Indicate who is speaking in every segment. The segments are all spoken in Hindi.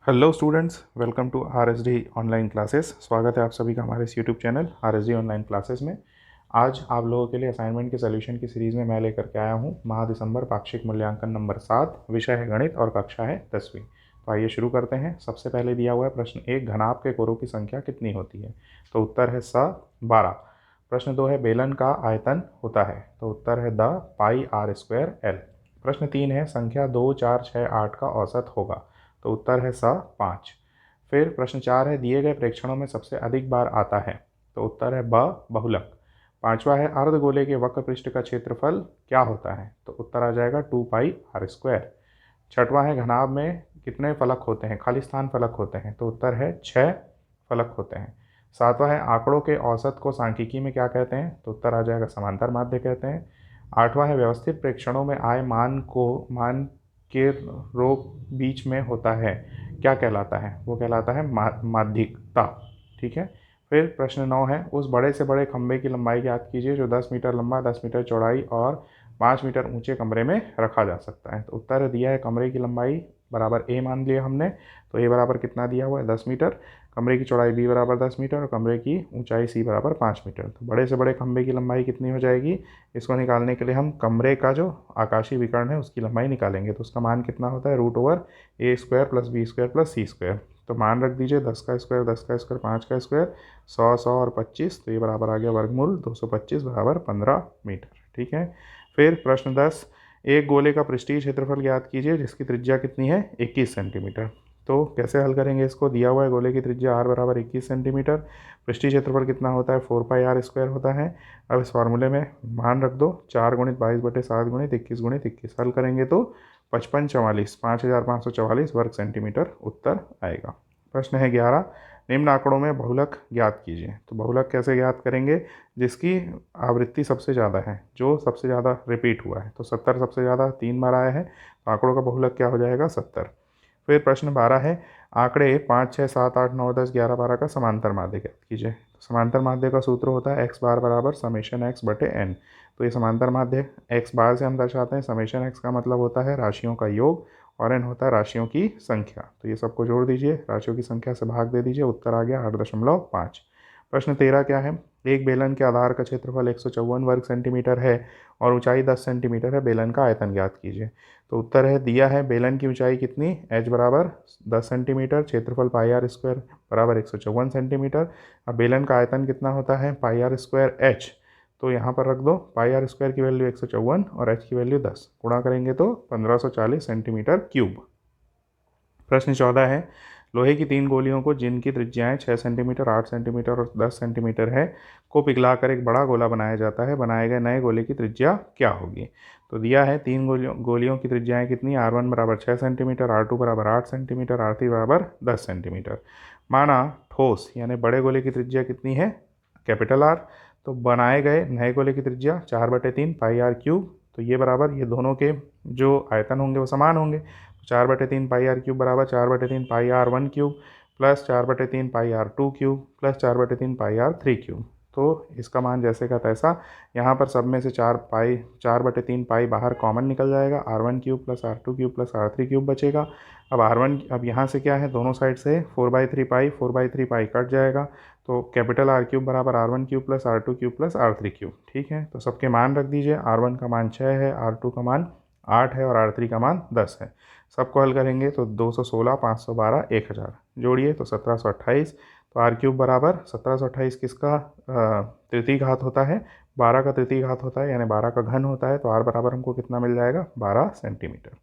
Speaker 1: Hello students, welcome to RSD online classes. स्वागत है आप सभी का हमारे इस YouTube channel RSD online classes में। आज आप लोगों के लिए असाइनमेंट के सॉल्यूशन की सीरीज़ में मैं लेकर के आया हूं माह दिसंबर पाक्षिक मूल्यांकन नंबर 7, विषय है गणित और कक्षा है 10वीं। तो आइए शुरू करते हैं। सबसे पहले दिया हुआ है प्रश्न 1, घनाभ के कोरों की संख्या कितनी होती है? तो उत्तर है 12। प्रश्न 2 है बेलन का आयतन होता है, तो उत्तर है the pi r square l. प्रश्न 3 है संख्या 2, 4, 6, 8 का औसत होगा, तो उत्तर है 5। फिर प्रश्न 4 है दिए गए प्रेक्षणों में सबसे अधिक बार आता है, तो उत्तर है बहुलक। पांचवा है अर्धगोले के वक्र पृष्ठ का क्षेत्रफल क्या होता है? तो उत्तर आ जाएगा 2 पाई आर स्क्वायर। छठवां है घनाभ में कितने फलक होते हैं, खाली स्थान फलक होते हैं? तो उत्तर है 6 फलक होते हैं। सातवां है आंकड़ों के औसत को सांख्यिकी में क्या कहते हैं? तो उत्तर आ जाएगा समांतर माध्य कहते हैं। आठवां है व्यवस्थित प्रेक्षणों में आए मान के रो बीच में होता है, क्या कहलाता है? वो कहलाता है माध्यिकता। ठीक है। फिर प्रश्न 9 है उस बड़े से बड़े खंभे की लंबाई ज्ञात कीजिए जो 10 मीटर लंबा, 10 मीटर चौड़ाई और 5 मीटर ऊंचे कमरे में रखा जा सकता है। तो उत्तर दिया है कमरे की लंबाई बराबर ए मान लिया हमने, तो ए बराबर कितना दिया हुआ है 10 मीटर, कमरे की चौड़ाई बी बराबर 10 मीटर और कमरे की ऊंचाई सी बराबर 5 मीटर। तो बड़े से बड़े खंभे की लंबाई कितनी हो जाएगी? इसको निकालने के लिए हम कमरे का जो आकाशीय विकर्ण है उसकी लंबाई निकालेंगे, तो उसका मान कितना होता है √A square plus B square plus C square. तो मान रख दीजिए 10 का स्क्वायर, 10 का स्क्वायर, 5 का स्क्वायर, 100, 100 और 25, तो ये बराबर आ गया वर्गमूल 225 बराबर 15 मीटर। ठीक है। फिर प्रश्न 10, एक गोले का पृष्ठीय क्षेत्रफल ज्ञात कीजिए जिसकी त्रिज्या कितनी है? 21 सेंटीमीटर। तो कैसे हल करेंगे इसको? दिया हुआ है गोले की त्रिज्या r बराबर 21 सेंटीमीटर, पृष्ठीय क्षेत्रफल कितना होता है? 4 पाई आर स्क्वायर होता है। अब इस फार्मूले में मान रख दो 4 गुणित 22/7 गुणित 21 गुणित 21। हल करेंगे तो 5544 5544 वर्ग सेंटीमीटर उत्तर आएगा। प्रश्न है 11, निम्न आंकड़ों में बहुलक ज्ञात कीजिए। तो बहुलक कैसे ज्ञात करेंगे? जिसकी आवृत्ति सबसे ज़्यादा है, जो सबसे ज़्यादा रिपीट हुआ है। तो 70 सबसे ज़्यादा 3 बार आया है, तो आंकड़ों का बहुलक क्या हो जाएगा? 70। फिर प्रश्न 12 है आंकड़े 5, 6, 7, 8, 9, 10, 11, 12 का समांतर माध्य ज्ञात कीजिए। तो समांतर माध्य का सूत्र होता है x बार बराबर समेशन x बटे n। तो ये समांतर माध्य x बार से हम दर्शाते हैं, समेशन x का मतलब होता है राशियों का योग और n होता है राशियों की संख्या। तो ये सबको जोड़ दीजिए, राशियों की संख्या से भाग दे दीजिए, उत्तर आ गया 8.5। प्रश्न 13 क्या है? एक बेलन के आधार का क्षेत्रफल 154 वर्ग सेंटीमीटर है और ऊंचाई 10 सेंटीमीटर है, बेलन का आयतन ज्ञात कीजिए। तो उत्तर है दिया है बेलन की ऊंचाई कितनी? h बराबर 10 सेंटीमीटर, क्षेत्रफल पाई आर स्क्वायर बराबर 154 सेंटीमीटर। अब बेलन का आयतन कितना होता है? पाई आर स्क्वायर h। तो यहाँ पर रख दो पाई आर स्क्वायर की वैल्यू 154 और h की वैल्यू 10, गुणा करेंगे तो 1540 सेंटीमीटर क्यूब। प्रश्न 14 है लोहे की 3 गोलियों को जिनकी त्रिज्याएं 6 सेंटीमीटर, 8 सेंटीमीटर और 10 सेंटीमीटर है को पिघलाकर एक बड़ा गोला बनाया जाता है, बनाए गए नए गोले की त्रिज्या क्या होगी? तो दिया है 3 गोलियों की त्रिज्याएं कितनी? R1 बराबर 6 सेंटीमीटर, R2 बराबर 8 सेंटीमीटर, R3 बराबर 10 सेंटीमीटर। माना ठोस यानी बड़े गोले की त्रिज्या कितनी है? Capital R। तो बनाए गए नए गोले की त्रिज्या 4/3 पाई आर क्यूब। तो ये बराबर ये दोनों के जो आयतन होंगे वो समान होंगे, 4/3 पाई आर क्यूब बराबर 4/3 pi R 1 cube plus 4/3 pi R 2 cube plus 4/3 pi R 3 cube. तो इसका मान जैसे का तैसा, यहाँ पर सब में से 4/3 पाई बाहर कॉमन निकल जाएगा, R1 cube plus R2 cube plus R3 cube बचेगा। अब R1 अब यहाँ से क्या है, दोनों साइड से 4/3 पाई कट जाएगा, तो कैपिटल R क्यूब बराबर R1 cube plus R2 cube plus R3 cube. ठीक है। तो सबके मान रख दीजिए, R1 का मान 6 है, R2 का मान 8 है और R3 का मान 10 है। सबको हल करेंगे तो 216, 512, 1000 जोड़िए तो 1728। तो आर क्यूब बराबर 1728 किसका तृतीय घात होता है? 12 का तृतीय घात होता है, यानी 12 का घन होता है। तो आर बराबर हमको कितना मिल जाएगा? 12 सेंटीमीटर।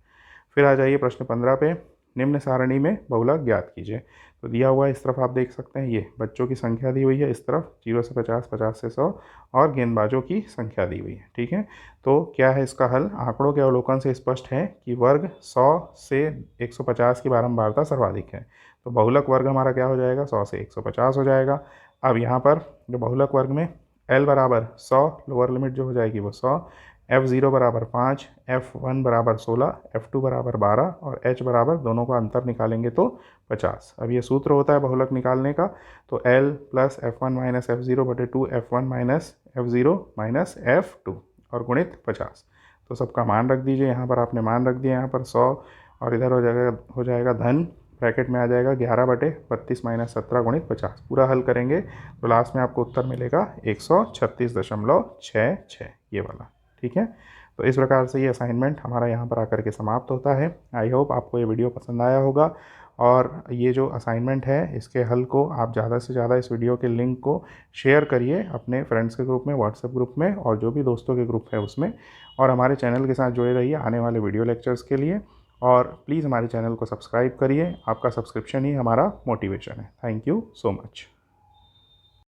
Speaker 1: फिर आ जाइए प्रश्न 15 पे, निम्न सारणी में बहुलक ज्ञात कीजिए। तो दिया हुआ है इस तरफ आप देख सकते हैं, ये बच्चों की संख्या दी हुई है, इस तरफ 0 से 50, 50 से 100 और गेंदबाजों की संख्या दी हुई है। ठीक है। तो क्या है इसका हल? आंकड़ों के अवलोकन से स्पष्ट है कि वर्ग 100 से 150 की बारंबारता सर्वाधिक है। तो बहुलक वर्ग हमारा क्या हो जाएगा? 100 से 150 हो जाएगा। अब यहाँ पर जो बहुलक वर्ग में L बराबर 100, लोअर लिमिट जो हो जाएगी वो 100, F0 बराबर 5, F1 बराबर 16, F2 बराबर 12 और H बराबर, दोनों का अंतर निकालेंगे तो 50। अब ये सूत्र होता है बहुलक निकालने का, तो L plus F1 minus F0 बटे 2 F1 minus F0 minus F2 और गुणित 50। तो सबका मान रख दीजिए, यहाँ पर आपने मान रख दिया, यहाँ पर 100 और इधर हो जाएगा धन ब्रैकेट में आ जाएगा 11/32 - 17 × 50। पूरा हल करेंगे तो लास्ट में आपको उत्तर मिलेगा 136.66 ये वाला। ठीक है, तो इस प्रकार से ये असाइनमेंट हमारा यहाँ पर आकर के समाप्त होता है। आई होप आपको ये वीडियो पसंद आया होगा, और ये जो असाइनमेंट है इसके हल को आप ज़्यादा से ज़्यादा इस वीडियो के लिंक को शेयर करिए अपने फ्रेंड्स के ग्रुप में, व्हाट्सएप ग्रुप में, और जो भी दोस्तों के ग्रुप है उसमें। और हमारे चैनल के साथ जुड़े रहिए आने वाले वीडियो लेक्चर्स के लिए, और प्लीज़ हमारे चैनल को सब्सक्राइब करिए। आपका सब्सक्रिप्शन ही हमारा मोटिवेशन है। Thank you so much.